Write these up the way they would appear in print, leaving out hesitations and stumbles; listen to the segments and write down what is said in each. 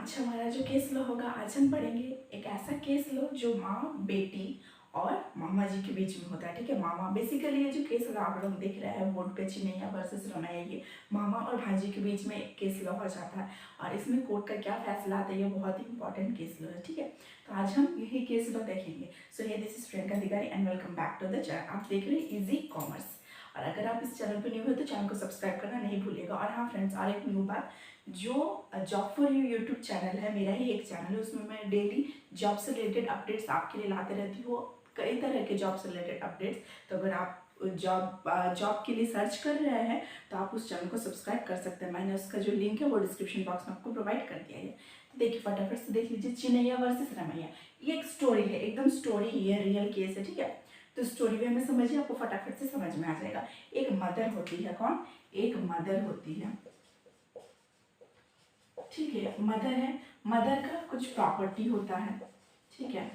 आज हमारा जो केस लॉ होगा, आज हम पढ़ेंगे एक ऐसा केस लॉ जो माँ, बेटी और मामा जी के बीच में होता है। ठीक है, मामा बेसिकली ये जो केस लॉ आप लोग देख रहे हैं बोर्ड पे, चिन्नैया वर्सेस रमैया, ये मामा और भांजी के बीच में एक केस लॉ हो जाता है और इसमें कोर्ट का क्या फैसला आता है, ये बहुत ही इंपॉर्टेंट केस लॉ है। ठीक है, तो आज हम यही केस लॉ देखेंगे। सो ये this is Priyanka Adhikari and welcome back to the channel. आप देख रहे हैं इजी कॉमर्स, और अगर आप इस चैनल पर न्यू हो तो चैनल को सब्सक्राइब करना नहीं भूलिएगा। और हाँ फ्रेंड्स, और एक न्यू बात, जो job for you YouTube channel है, मेरा ही एक चैनल है, उसमें मैं डेली जॉब से रिलेटेड अपडेट्स आपके लिए लाते रहती हूँ, कई तरह के जॉब से रिलेटेड अपडेट्स। तो अगर आप जॉब के लिए सर्च कर रहे हैं तो आप उस चैनल को सब्सक्राइब कर सकते हैं। मैंने उसका जो लिंक है वो डिस्क्रिप्शन बॉक्स में आपको प्रोवाइड कर दिया है। तो देखिए फटाफट से देख लीजिए, चिन्नैया वर्सेस रमैया, ये एक स्टोरी है, एकदम स्टोरी ही है, रियल केस है। ठीक है, तो स्टोरी वे में समझिए, आपको फटाफट से समझ में आ जाएगा। एक मदर होती है, कौन? एक मदर होती है। ठीक है, मदर है, मदर का कुछ प्रॉपर्टी होता है। ठीक है,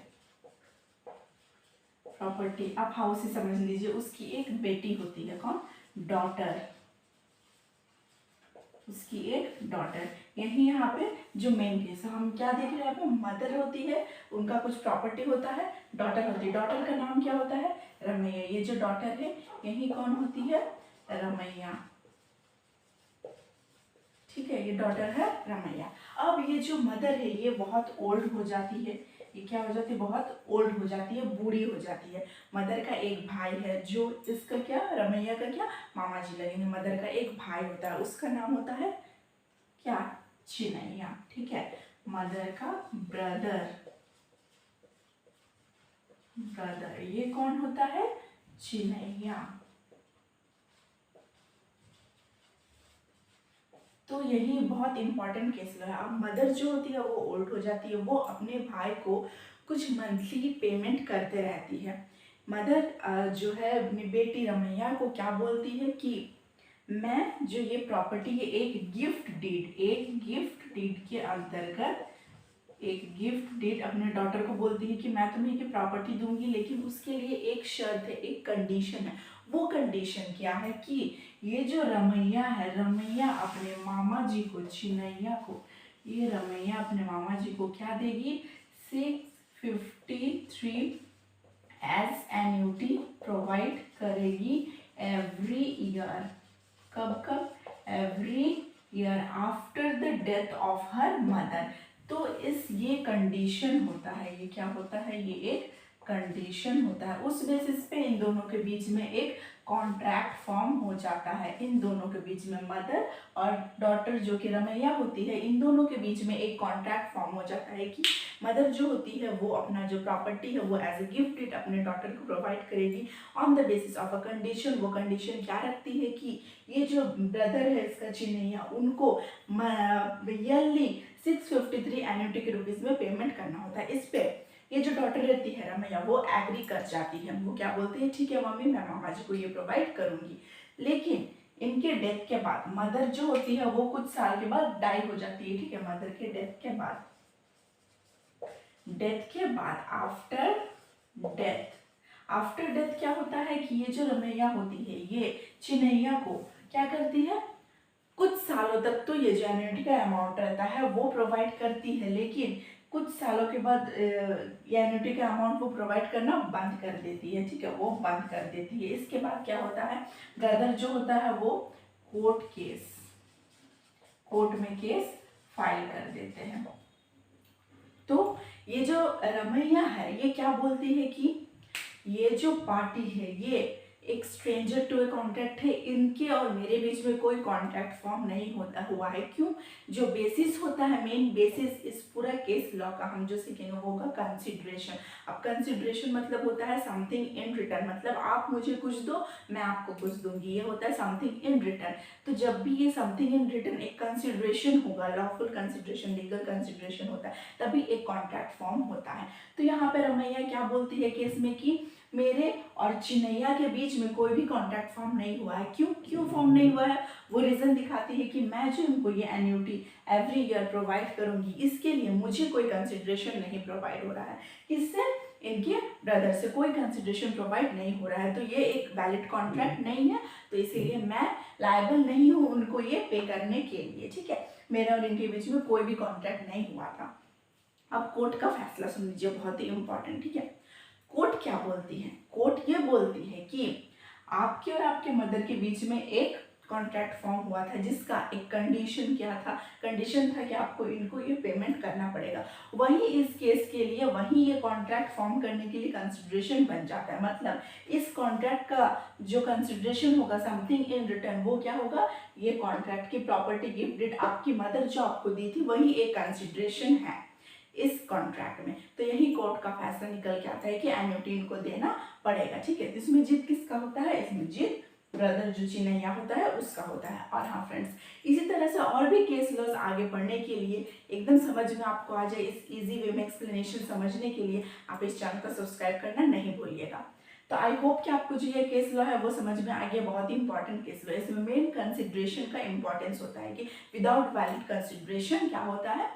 प्रॉपर्टी आप हाउस से समझ लीजिए। उसकी एक बेटी होती है, कौन? डॉटर, उसकी एक डॉटर। यही यहाँ पे जो मेन केस है, हम क्या देख रहे हैं यहाँ पे, मदर होती है, उनका कुछ प्रॉपर्टी होता है, डॉटर होती है। डॉटर का नाम क्या होता है? रमैया। ये जो डॉटर है यही कौन होती है? रमैया। ठीक है, ये डॉटर है रमैया। अब ये जो मदर है ये बहुत ओल्ड हो जाती है। ये क्या हो जाती है? बहुत ओल्ड हो जाती है, बूढ़ी हो जाती है। मदर का एक भाई है, जो इसका क्या, रमैया का क्या, मामा जी लगेंगे। मदर का एक भाई होता है, उसका नाम होता है क्या? चिन्नैया। ठीक है, मदर का ब्रदर, ब्रदर ये कौन होता है? चिन्नैया। तो यही बहुत इंपॉर्टेंट केस है। अब मदर जो होती है वो ओल्ड हो जाती है, वो अपने भाई को कुछ मंथली पेमेंट करते रहती है। मदर जो है अपनी बेटी रमैया को क्या बोलती है कि मैं जो ये प्रॉपर्टी है, एक गिफ्ट डीड, एक गिफ्ट डीड के अंतर्गत, एक गिफ्ट डीड अपने डॉटर को बोलती है कि मैं तुम्हें ये प्रॉपर्टी दूंगी, लेकिन उसके लिए एक शर्त है, एक कंडीशन है। वो कंडीशन क्या है कि ये जो रमैया है, रमैया अपने मामा जी को, चिन्नैया को, ये रमैया अपने मामा जी को क्या देगी? 653 एज एन्यूटी प्रोवाइड करेगी एवरी ईयर। कब कब? Every year after the death of her mother. तो ये कंडीशन होता है, ये क्या होता है? ये एक कंडीशन होता है। उस बेसिस पे इन दोनों के बीच में एक कॉन्ट्रैक्ट फॉर्म हो जाता है। इन दोनों के बीच में, मदर और डॉटर जो कि रमैया होती है, इन दोनों के बीच में एक कॉन्ट्रैक्ट फॉर्म हो जाता है कि मदर जो होती है वो अपना जो प्रॉपर्टी है वो एज ए गिफ्ट अपने डॉटर को प्रोवाइड करेगी on the basis of a condition. वो कंडीशन क्या रखती है कि ये जो ब्रदर है इसका, चिन्नैया, उनको ईयरली 653 एन्युटी के रुपीज में पेमेंट करना होता है। इस पे ये जो डॉटर रहती है रमैया, वो एग्री कर जाती है। वो क्या बोलती है? ठीक है मम्मी, मैं मामा जी को ये प्रोवाइड करूंगी। लेकिन इनके डेथ के बाद, मदर जो होती है वो कुछ साल के बाद डाई हो जाती है। ठीक है, मदर के डेथ के बाद, आफ्टर डेथ, आफ्टर डेथ क्या होता है कि ये जो रमैया होती है, ये चिन्नैया को क्या करती है? कुछ सालों तक तो ये जो एन्युटी का अमाउंट रहता है वो प्रोवाइड करती है, लेकिन कुछ सालों के बाद ये एन्युटी का अमाउंट वो प्रोवाइड करना बंद कर देती है। ठीक है, वो बंद कर देती है। इसके बाद क्या होता है? ब्रदर जो होता है वो कोर्ट में केस फाइल कर देते हैं। तो ये जो रमैया है ये क्या बोलती है कि ये जो पार्टी है ये एक स्ट्रेंजर टू ए कॉन्ट्रैक्ट है, इनके और मेरे बीच में कोई कॉन्ट्रैक्ट फॉर्म नहीं होता हुआ है। क्यों? जो बेसिस होता है, मेन बेसिस इस पूरा केस लॉ का हम जो सीखेंगे वो होगा कंसिडरेशन। अब कंसिडरेशन मतलब होता है समथिंग इन रिटर्न, मतलब आप मुझे कुछ दो, मैं आपको कुछ दूंगी, ये होता है समथिंग इन रिटर्न। तो जब भी ये समथिंग इन रिटर्न एक कंसिडरेशन होगा, लॉफुल कंसिडरेशन, लीगल कंसिडरेशन होता है, तभी एक कॉन्ट्रैक्ट फॉर्म होता है। तो यहाँ पे रमैया क्या बोलती है केस में कि मेरे और चिन्नैया के बीच में कोई भी कॉन्ट्रैक्ट फॉर्म नहीं हुआ है। क्यों फॉर्म नहीं हुआ है? वो रीजन दिखाती है कि मैं जो इनको ये एन्युटी एवरी ईयर प्रोवाइड करूंगी, इसके लिए मुझे कोई कंसिडरेशन नहीं प्रोवाइड हो रहा है। किससे? इनके ब्रदर से कोई कंसिडरेशन प्रोवाइड नहीं हो रहा है। तो ये एक वैलिड कॉन्ट्रैक्ट नहीं है, तो इसीलिए मैं लायबल नहीं हूँ उनको ये पे करने के लिए। ठीक है, मेरा और इनके बीच में कोई भी कॉन्ट्रैक्ट नहीं हुआ था। अब कोर्ट का फैसला सुन लीजिए, बहुत ही इंपॉर्टेंट, ठीक है। कोर्ट क्या बोलती है? कोर्ट ये बोलती है कि आपके और आपके मदर के बीच में एक कॉन्ट्रैक्ट फॉर्म हुआ था जिसका एक कंडीशन क्या था? कंडीशन था कि आपको इनको ये पेमेंट करना पड़ेगा। वही इस केस के लिए वही ये कॉन्ट्रैक्ट फॉर्म करने के लिए कंसिडरेशन बन जाता है। मतलब इस कॉन्ट्रैक्ट का जो कंसिडरेशन होगा, समथिंग इन रिटर्न, वो क्या होगा? ये कॉन्ट्रैक्ट की प्रॉपर्टी गिफ्ट डीड आपकी मदर जो आपको दी थी, वही एक कंसिडरेशन है इस कॉन्ट्रैक्ट में। तो यही कोर्ट का फैसला निकल के आता है कि एन्युटी इनको देना पड़ेगा, ठीक है। इसमें जीत किसका होता है? इसमें जीत ब्रदर जो चिन्हैया होता है उसका होता है। और हाँ फ्रेंड्स, इसी तरह से और भी केस लॉज आगे पढ़ने के लिए, एकदम समझ में आपको आ जाए इस इजी वे में एक्सप्लेनेशन समझने के लिए, आप इस चैनल को सब्सक्राइब करना नहीं भूलिएगा। तो आई होप कि आपको जो ये केस लॉ है वो समझ में आ गया। बहुत ही इंपॉर्टेंट केस लॉ है। इसमें मेन कंसिडरेशन का इंपॉर्टेंस होता है कि विदाउट वैलिड कंसिडरेशन क्या होता है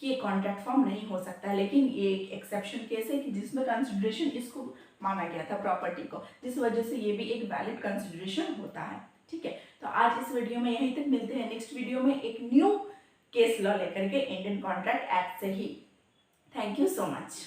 कि ये कॉन्ट्रैक्ट फॉर्म नहीं हो सकता है। लेकिन ये एक एक्सेप्शन केस है कि जिसमें कंसिडरेशन इसको माना गया था, प्रॉपर्टी को, जिस वजह से ये भी एक वैलिड कंसिडरेशन होता है, ठीक है। तो आज इस वीडियो में यहीं तक, मिलते हैं नेक्स्ट वीडियो में एक न्यू केस लॉ लेकर के इंडियन कॉन्ट्रैक्ट एक्ट से ही। Thank you so much.